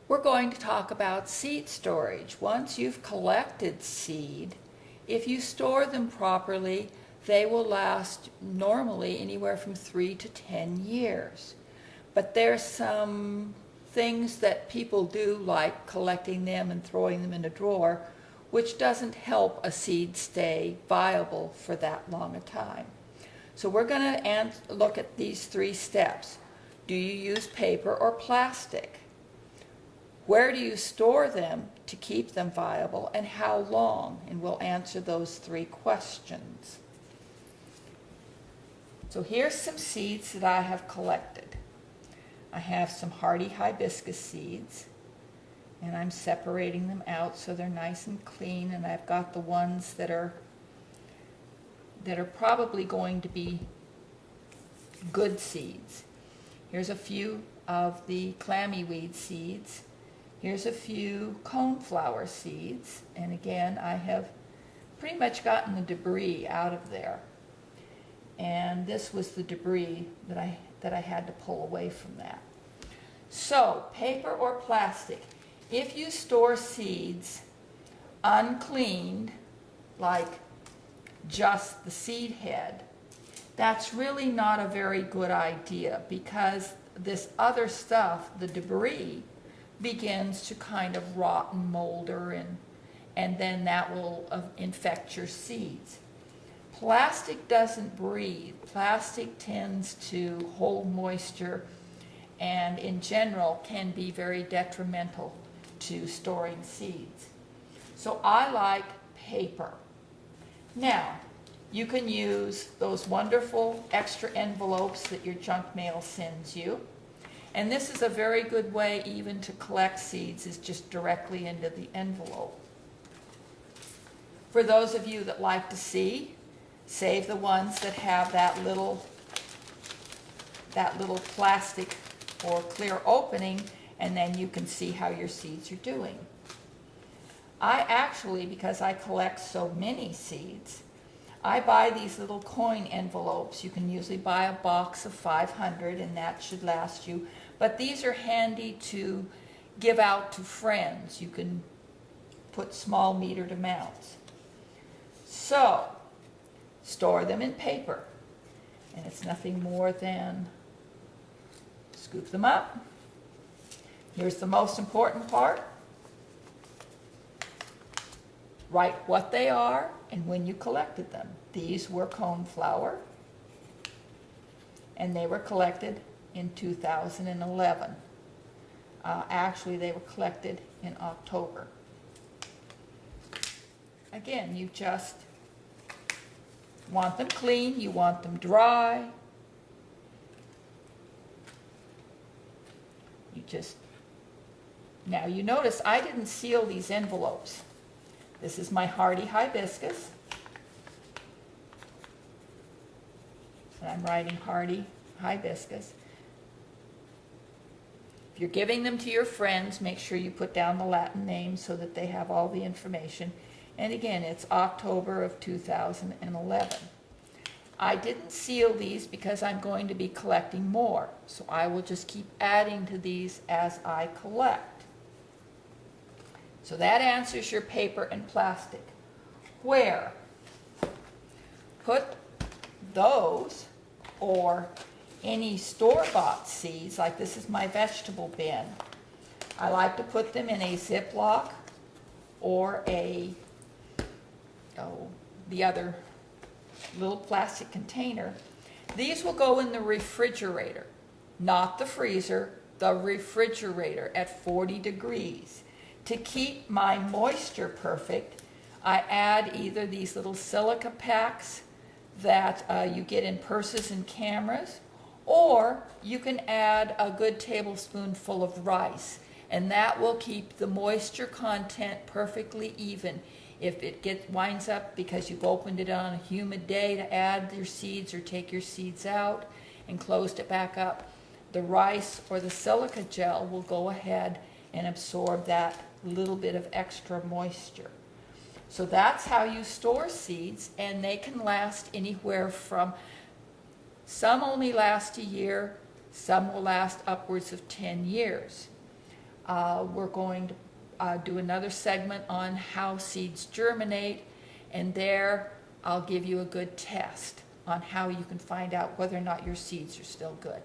We're going to talk about seed storage. Once you've collected seed, if you store them properly, they will last normally anywhere from 3 to 10 years. But there's some things that people do, like collecting them and throwing them in a drawer, which doesn't help a seed stay viable for that long a time. So we're going to look at these 3 steps. Do you use paper or plastic? Where do you store them to keep them viable, and how long? And we'll answer those 3 questions. So here's some seeds that I have collected. I have some hardy hibiscus seeds, and I'm separating them out so they're nice and clean, and I've got the ones that are probably going to be good seeds. Here's a few of the clammy weed seeds. Here's a few coneflower seeds, and again, I have pretty much gotten the debris out of there. And this was the debris that I had to pull away from that. So, paper or plastic. If you store seeds uncleaned, like just the seed head, that's really not a very good idea, because this other stuff, the debris, begins to kind of rot and molder, and then that will infect your seeds. Plastic doesn't breathe. Plastic tends to hold moisture and in general can be very detrimental to storing seeds. So I like paper. Now, you can use those wonderful extra envelopes that your junk mail sends you. And this is a very good way even to collect seeds, is just directly into the envelope. For those of you that like to see, save the ones that have that little plastic or clear opening, and then you can see how your seeds are doing. I actually, because I collect so many seeds, I buy these little coin envelopes. You can usually buy a box of 500, and that should last you. But these are handy to give out to friends. You can put small metered amounts. So, store them in paper. And it's nothing more than scoop them up. Here's the most important part. Write what they are and when you collected them. These were coneflower, and they were collected in 2011. Actually, they were collected in October. Again, you just want them clean, you want them dry. Now you notice I didn't seal these envelopes. This is my hardy hibiscus. And I'm writing hardy hibiscus. If you're giving them to your friends, make sure you put down the Latin name so that they have all the information. And again, it's October of 2011. I didn't seal these because I'm going to be collecting more, so I will just keep adding to these as I collect. So that answers your paper and plastic. Where? Put those or any store-bought seeds, like this is my vegetable bin. I like to put them in a Ziploc or the other little plastic container. These will go in the refrigerator, not the freezer, the refrigerator at 40 degrees. To keep my moisture perfect, I add either these little silica packs that you get in purses and cameras, or you can add a good tablespoonful of rice, and that will keep the moisture content perfectly even. If it winds up because you've opened it on a humid day to add your seeds or take your seeds out and closed it back up, the rice or the silica gel will go ahead and absorb that little bit of extra moisture. So that's how you store seeds, and they can last anywhere from, some only last a year, some will last upwards of 10 years. We're going to do another segment on how seeds germinate, and there I'll give you a good test on how you can find out whether or not your seeds are still good.